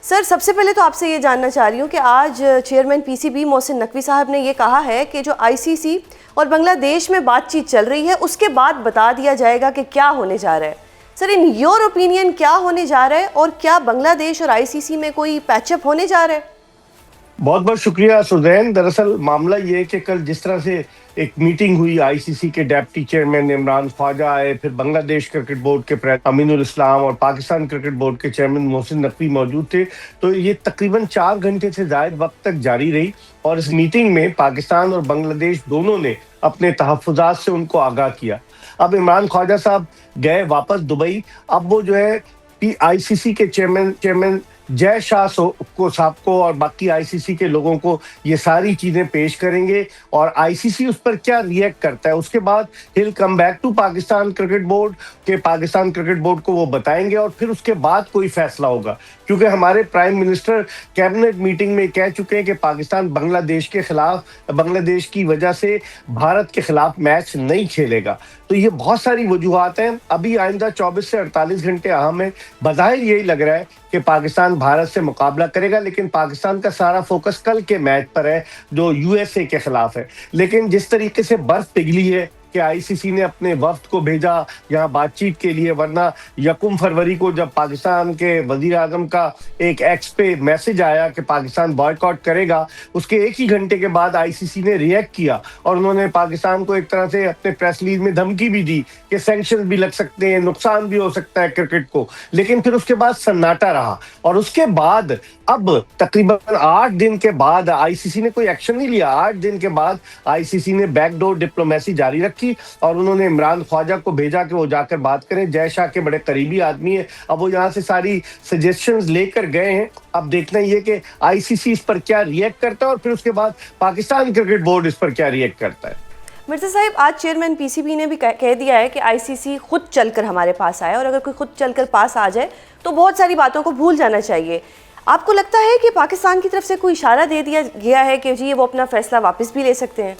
Sir, सबसे पहले तो आपसे ये जानना चाह रही हूँ कि आज चेयरमैन पीसीबी मोहसिन नकवी साहब ने ये कहा है कि जो आईसीसी और बांग्लादेश में बातचीत चल रही है उसके बाद बता दिया जाएगा कि क्या होने जा रहा है। सर, इन योर ओपिनियन क्या होने जा रहा है और क्या बांग्लादेश और आईसीसी में कोई पैचअप होने जा रहा है? बहुत बहुत शुक्रिया सुजैन। दरअसल मामला ये है कि कल जिस तरह से एक मीटिंग हुई, आईसीसी के डेप्टी चेयरमैन इमरान ख्वाजा आए, फिर बांग्लादेश क्रिकेट बोर्ड के प्रेसिडेंट अमीनुल इस्लाम और पाकिस्तान क्रिकेट बोर्ड के चेयरमैन मोहसिन नकवी मौजूद थे। तो ये तकरीबन 4 घंटे से ज्यादा वक्त तक जारी रही और इस मीटिंग में पाकिस्तान और बांग्लादेश दोनों ने अपने तहफ्फुज़ात से उनको आगाह किया। अब इमरान ख्वाजा साहब गए वापस दुबई। अब वो जो है आईसीसी के चेयरमैन जय शाह को साहब को और बाकी आईसीसी के लोगों को ये सारी चीजें पेश करेंगे और आईसीसी उस पर क्या रिएक्ट करता है, उसके बाद he'll come back to Pakistan cricket board Pakistan cricket board को वो बताएंगे और फिर उसके बाद कोई फैसला होगा। क्योंकि हमारे प्राइम मिनिस्टर कैबिनेट मीटिंग में कह चुके हैं कि पाकिस्तान बांग्लादेश की वजह से भारत के खिलाफ मैच नहीं खेलेगा। तो ये बहुत सारी वजूहात हैं। अभी आइंदा 24 से 48 घंटे अहम है। बज़ाहिर यही लग रहा है कि पाकिस्तान भारत से मुकाबला करेगा, लेकिन पाकिस्तान का सारा फोकस कल के मैच पर है जो यूएसए के खिलाफ है। लेकिन जिस तरीके से बर्फ पिघली है कि आईसीसी ने अपने वफ्द को भेजा यहाँ बातचीत के लिए, वरना 1 फरवरी को जब पाकिस्तान के वजीर आजम का एक एक्स पे मैसेज आया कि पाकिस्तान बॉयकॉट करेगा, उसके एक ही घंटे के बाद आईसीसी ने रिएक्ट किया और उन्होंने पाकिस्तान को एक तरह से अपने प्रेस रिलीज में धमकी भी दी कि सैंक्शन भी लग सकते हैं, नुकसान भी हो सकता है क्रिकेट को। लेकिन फिर उसके बाद सन्नाटा रहा और उसके बाद अब तकरीबन 8 दिन के बाद आईसीसी ने कोई एक्शन नहीं लिया। 8 दिन के बाद आईसीसी ने बैकडोर डिप्लोमेसी जारी रखी और उन्होंने इमरान ख्वाजा को भेजा कि वो जाकर बात करें। जय शाह के बड़े करीबी आदमी है। अब वो यहाँ से सारी सजेशंस लेकर गए हैं। अब देखना ये कि आईसीसी इस पर क्या रिएक्ट करता है और फिर उसके बाद पाकिस्तान क्रिकेट बोर्ड इस पर क्या रिएक्ट करता है। मिर्जा साहिब, आज चेयरमैन पीसीबी ने भी कह दिया है कि आईसीसी खुद चलकर हमारे पास आए और अगर कोई खुद चलकर पास आ जाए तो बहुत सारी बातों को भूल जाना चाहिए। आपको लगता है कि पाकिस्तान की तरफ से कोई इशारा दे दिया गया है कि जी वो अपना फैसला वापस भी ले सकते हैं?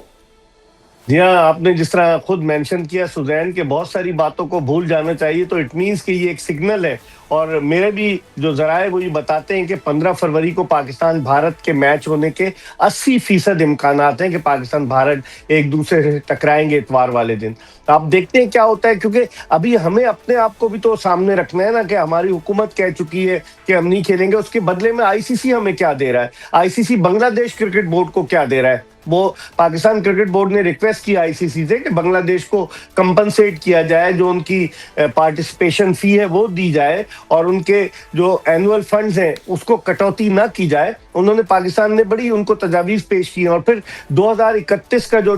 जी हाँ, आपने जिस तरह खुद मेंशन किया सुजैन के बहुत सारी बातों को भूल जाना चाहिए, तो इट मीन्स कि ये एक सिग्नल है। और मेरे भी जो जराए वो ये बताते हैं कि 15 फरवरी को पाकिस्तान भारत के मैच होने के 80% इम्कानात हैं कि पाकिस्तान भारत एक दूसरे से टकराएंगे इतवार वाले दिन। तो आप देखते हैं क्या होता है, क्योंकि अभी हमें अपने आप को भी तो सामने रखना है ना कि हमारी हुकूमत कह चुकी है कि हम नहीं खेलेंगे, उसके बदले में आईसीसी हमें क्या दे रहा है, आईसीसी बांग्लादेश क्रिकेट बोर्ड को क्या दे रहा है। वो पाकिस्तान क्रिकेट बोर्ड ने रिक्वेस्ट की आईसीसी से कि बांग्लादेश को कंपनसेट किया जाए, जो उनकी पार्टिसिपेशन फी है वो दी जाए और उनके जो एनुअल फंड्स हैं उसको कटौती ना की जाए। उन्होंने पाकिस्तान ने बड़ी उनको तजावीज पेश की और फिर 2031 का जो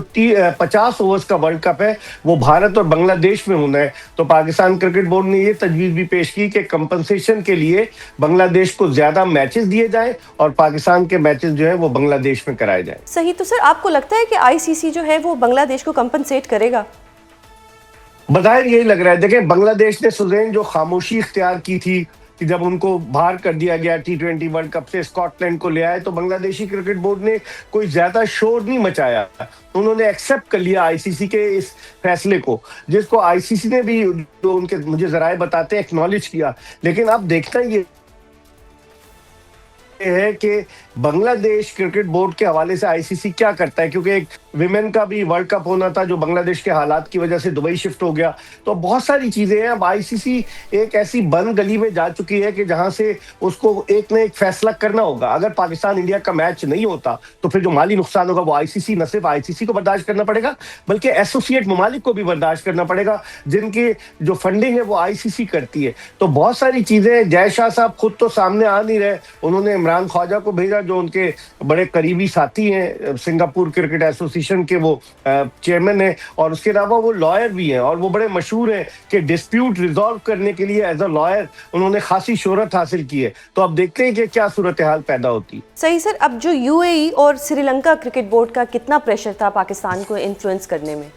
50 ओवर्स का वर्ल्ड कप है वो भारत और बांग्लादेश में होना है। तो पाकिस्तान क्रिकेट बोर्ड ने ये तजवीज भी पेश की कि कंपनसेशन के लिए बांग्लादेश को ज्यादा मैचेस दिए जाएं और पाकिस्तान के मैचेस जो है वो बांग्लादेश में कराए जाएं। सही। तो सर, आपको लगता है कि आईसीसी जो है वो बांग्लादेश को कंपनसेट करेगा? बज़ाहिर यही लग रहा है। देखें, बांग्लादेश ने सुजैन जो खामोशी इख्तियार की थी कि जब उनको बाहर कर दिया गया T20 वर्ल्ड कप से, स्कॉटलैंड को ले आए, तो बांग्लादेशी क्रिकेट बोर्ड ने कोई ज्यादा शोर नहीं मचाया। उन्होंने एक्सेप्ट कर लिया आईसीसी के इस फैसले को, जिसको आईसीसी ने भी, जो उनके मुझे जराए बताते हैं, एक्नॉलेज किया। लेकिन अब देखना ये है कि बांग्लादेश क्रिकेट बोर्ड के हवाले से आईसीसी क्या करता है, क्योंकि एक विमेन का भी वर्ल्ड कप होना था जो बांग्लादेश के हालात की वजह से दुबई शिफ्ट हो गया। तो बहुत सारी चीजें हैं। अब आईसीसी एक ऐसी बंद गली में जा चुकी है कि जहां से उसको एक ना एक फैसला करना होगा। अगर पाकिस्तान इंडिया का मैच नहीं होता तो फिर जो माली नुकसान होगा वो आईसीसी, न सिर्फ आईसीसी को बर्दाश्त करना पड़ेगा बल्कि एसोसिएट ममालिक को भी बर्दाश्त करना पड़ेगा, जिनकी जो फंडिंग है वो आईसीसी करती है। तो बहुत सारी चीजें। जय शाह साहब खुद तो सामने आ नहीं रहे। उन्होंने इमरान ख्वाजा को भेजा जो उनके बड़े करीबी साथी हैं, सिंगापुर क्रिकेट एसोसिएशन के वो चेयरमैन है और उसके अलावा वो लॉयर भी हैं और वो बड़े मशहूर हैं कि डिस्प्यूट रिजॉल्व करने के लिए एज अ लॉयर उन्होंने खासी शोहरत हासिल की है। तो अब देखते हैं कि क्या सूरत हाल पैदा होती है। सही सर, अब जो यूएई और श्रीलंका क्रिकेट बोर्ड का कितना प्रेशर था पाकिस्तान को इन्फ्लुएंस करने में?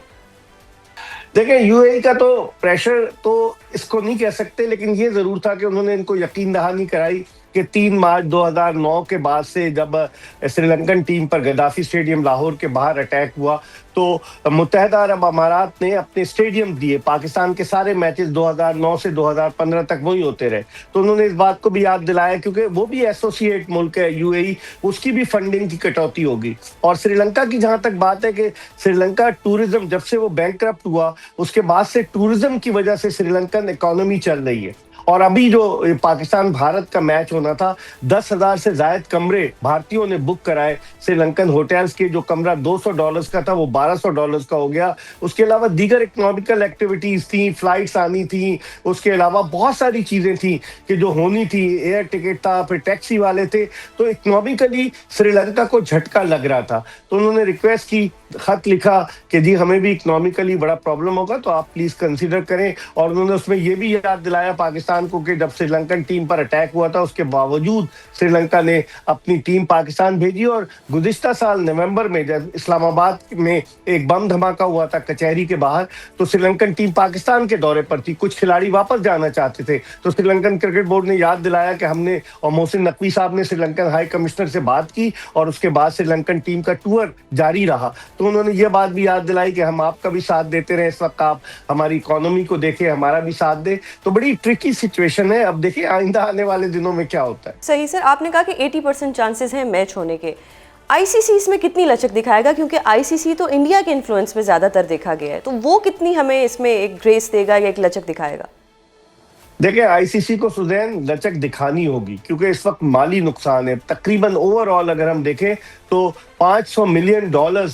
देखें, यूएई का तो प्रेशर तो इसको नहीं कह सकते, लेकिन ये जरूर था कि उन्होंने इनको यकीन दहानी कराई कि 3 मार्च 2009 के बाद से जब श्रीलंकन टीम पर गद्दाफी स्टेडियम लाहौर के बाहर अटैक हुआ, तो मुत्तहदा अरब अमारात ने अपने स्टेडियम दिए। पाकिस्तान के सारे मैचेस 2009 से 2015 तक वही होते रहे। तो उन्होंने इस बात को भी याद दिलाया, क्योंकि वो भी एसोसिएट मुल्क है यूएई, उसकी भी फंडिंग की कटौती होगी। और श्रीलंका की जहां तक बात है कि श्रीलंका टूरिज्म, जब से वो बैंकरप्ट हुआ उसके बाद से टूरिज्म की वजह से श्रीलंकन इकोनॉमी चल रही है। और अभी जो पाकिस्तान भारत का मैच होना था, 10,000 से ज्यादा कमरे भारतीयों ने बुक कराए श्रीलंकन होटल्स के। जो कमरा $200 का था वो $1,200 का हो गया। उसके अलावा दीगर इकोनॉमिकल एक्टिविटीज थी, फ्लाइट्स आनी थी, उसके अलावा बहुत सारी चीजें थी कि जो होनी थी। एयर टिकट था, फिर टैक्सी वाले थे। तो इकोनॉमिकली श्रीलंका को झटका लग रहा था। तो उन्होंने रिक्वेस्ट की, खत लिखा कि जी हमें भी इकोनॉमिकली बड़ा प्रॉब्लम होगा, तो आप प्लीज कंसीडर करें। और उन्होंने उसमें यह भी याद दिलाया पाकिस्तान को कि जब श्रीलंकन टीम पर अटैक हुआ था उसके बावजूद श्रीलंका ने अपनी टीम पाकिस्तान भेजी। और गुज़िश्ता साल नवंबर में जब इस्लामाबाद में एक बम धमाका हुआ था कचहरी के बाहर, तो श्रीलंकन टीम पाकिस्तान के दौरे पर थी। कुछ खिलाड़ी वापस जाना चाहते थे, तो श्रीलंकन क्रिकेट बोर्ड ने याद दिलाया कि हमने, और मोहसिन नकवी साहब ने श्रीलंकन हाई कमिश्नर से बात की और उसके बाद श्रीलंकन टीम का टूर जारी रहा। तो उन्होंने ये बात भी याद दिलाई कि हम आपका भी साथ देते रहे, इस वक्त आप हमारी इकोनॉमी को देखें, हमारा भी साथ दे। तो बड़ी ट्रिकी सिचुएशन है। अब देखिए आइंदा आने वाले दिनों में क्या होता है। सही सर, आपने कहा कि 80% चांसेस हैं मैच होने के। आईसीसी इसमें कितनी लचक दिखाएगा, क्योंकि आईसीसी तो इंडिया के इन्फ्लुएंस में ज़्यादातर देखा गया है, तो वो कितनी हमें इसमें एक ग्रेस देगा या एक लचक दिखाएगा? देखिए आईसीसी को सुजैन लचक दिखानी होगी, क्योंकि इस वक्त माली नुकसान है। तकरीबन ओवरऑल अगर हम देखें तो $500 मिलियन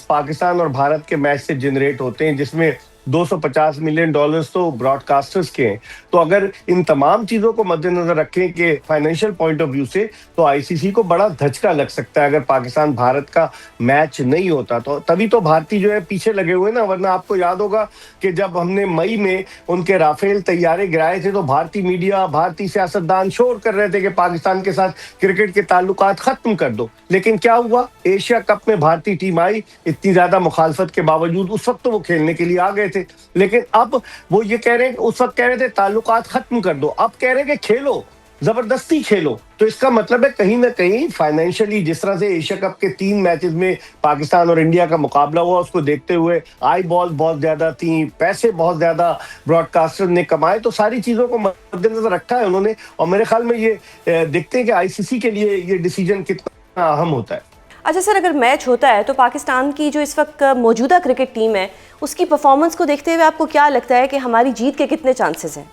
पाकिस्तान और भारत के मैच से जनरेट होते हैं, जिसमें $250 मिलियन तो ब्रॉडकास्टर्स के हैं। तो अगर इन तमाम चीजों को मद्देनजर रखें कि फाइनेंशियल पॉइंट ऑफ व्यू से, तो आईसीसी को बड़ा धचका लग सकता है अगर पाकिस्तान भारत का मैच नहीं होता। तो तभी तो भारतीय जो है पीछे लगे हुए ना। वरना आपको याद होगा कि जब हमने मई में उनके राफेल तैयारे गिराए थे, तो भारतीय मीडिया, भारतीय सियासतदान शोर कर रहे थे कि पाकिस्तान के साथ क्रिकेट के ताल्लुकात खत्म कर दो। लेकिन क्या हुआ, एशिया कप में भारतीय टीम आई, इतनी ज्यादा मुखालफत के बावजूद उस वक्त तो वो खेलने के लिए आ गए थे। लेकिन अब वो ये कह रहे हैं, उस वक्त कह रहे थे ताल्लुकात खत्म कर दो, अब कह रहे हैं कि खेलो, जबरदस्ती खेलो। तो इसका मतलब है कहीं ना कहीं फाइनेंशियली, जिस तरह से एशिया कप के 3 मैचेस में पाकिस्तान और इंडिया का मुकाबला हुआ, उसको देखते हुए आई बॉल बहुत ज्यादा थी, पैसे बहुत ज्यादा ब्रॉडकास्टर ने कमाए। तो सारी चीजों को मद्देनजर रखा है उन्होंने। और मेरे ख्याल में ये देखते हैं कि आईसीसी के लिए ये डिसीजन कितना अहम होता है। अच्छा सर, अगर मैच होता है तो पाकिस्तान की जो इस वक्त मौजूदा क्रिकेट टीम है उसकी परफॉर्मेंस को देखते हुए आपको क्या लगता है कि हमारी जीत के कितने चांसेस हैं?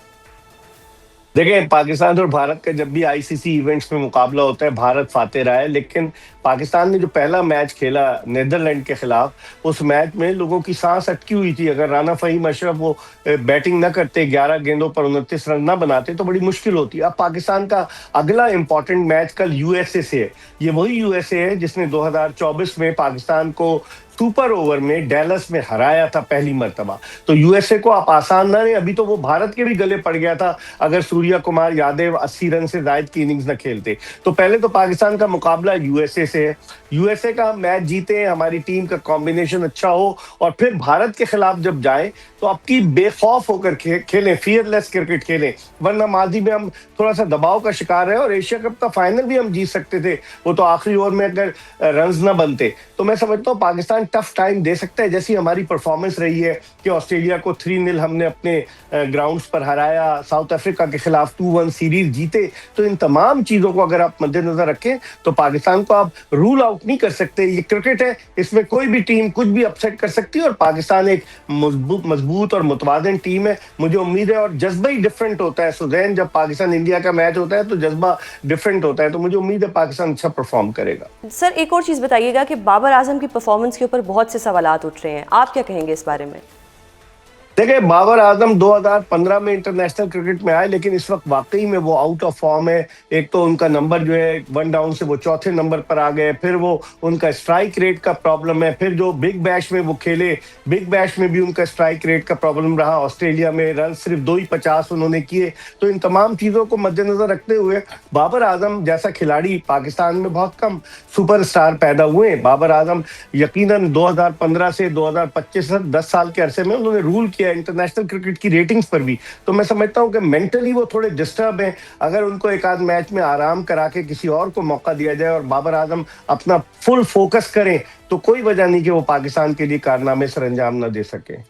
देखिए पाकिस्तान और भारत का जब भी आईसीसी इवेंट्स में मुकाबला होता है, भारत फाते रहा है। लेकिन पाकिस्तान ने जो पहला मैच खेला नीदरलैंड के खिलाफ, उस मैच में लोगों की सांस अटकी हुई थी। अगर राना फहीम अशरफ वो बैटिंग न करते, 11 गेंदों पर 29 रन न बनाते, तो बड़ी मुश्किल होती। अब पाकिस्तान का अगला इंपॉर्टेंट मैच कल यूएसए से है। ये वही यूएसए है जिसने 2024 में पाकिस्तान को सुपर ओवर में डैलस में हराया था पहली मर्तबा। तो यूएसए को आप आसान ना, नहीं, अभी तो वो भारत के भी गले पड़ गया था अगर सूर्या कुमार यादव 80 रन से ज्यादा की इनिंग्स न खेलते। तो पहले तो पाकिस्तान का मुकाबला यूएसए से है। यूएसए का मैच जीते, हमारी टीम का कॉम्बिनेशन अच्छा हो, और फिर भारत के खिलाफ जब जाए तो आपकी बेखौफ होकर खेलें, फियरलेस क्रिकेट खेलें। वरना माजी में हम थोड़ा सा दबाव का शिकार है, और एशिया कप का फाइनल भी हम जीत सकते थे, वो तो आखिरी ओवर में अगर रन्स ना बनते। तो मैं समझता हूँ पाकिस्तान टफ टाइम दे सकता है, जैसी हमारी परफॉर्मेंस रही है कि ऑस्ट्रेलिया को 3-0 हमने अपने ग्राउंड्स पर हराया, साउथ अफ्रीका के खिलाफ 2-1 सीरीज जीते। तो इन तमाम चीजों को अगर आप मद्देनजर रखें तो पाकिस्तान को आप रूल आउट नहीं कर सकते। ये क्रिकेट है, इसमें कोई भी टीम कुछ भी अपसेट कर सकती है, और पाकिस्तान एक मजबूत और मुतवाज़िन टीम है। मुझे उम्मीद है, और जज्बा ही डिफरेंट होता है सुजैन, जब पाकिस्तान इंडिया का मैच होता है तो जज्बा डिफरेंट होता है। तो मुझे उम्मीद है पाकिस्तान अच्छा परफॉर्म करेगा। सर एक और चीज़ बताइएगा कि बाबर आजम की परफॉर्मेंस के ऊपर बहुत से सवालात उठ रहे हैं, आप क्या कहेंगे इस बारे में? देखिए बाबर आजम 2015 में इंटरनेशनल क्रिकेट में आए, लेकिन इस वक्त वाकई में वो आउट ऑफ फॉर्म है। एक तो उनका नंबर जो है 1 डाउन से वो 4थे नंबर पर आ गए, फिर वो उनका स्ट्राइक रेट का प्रॉब्लम है, फिर जो बिग बैश में वो खेले, बिग बैश में भी उनका स्ट्राइक रेट का प्रॉब्लम रहा। ऑस्ट्रेलिया में रन सिर्फ 250 उन्होंने किए। तो इन तमाम चीजों को मद्देनजर रखते हुए बाबर आजम जैसा खिलाड़ी पाकिस्तान में बहुत कम सुपरस्टार पैदा हुए। बाबर आजम यकीनन 2015 से 2025 तक 10 साल के अरसे में उन्होंने रूल किया या इंटरनेशनल क्रिकेट की रेटिंग्स पर भी। तो मैं समझता हूँ कि मेंटली वो थोड़े डिस्टर्ब हैं। अगर उनको एक आध मैच में आराम करा के किसी और को मौका दिया जाए और बाबर आजम अपना फुल फोकस करें, तो कोई वजह नहीं कि वो पाकिस्तान के लिए कारनामे सर अंजाम ना दे सके।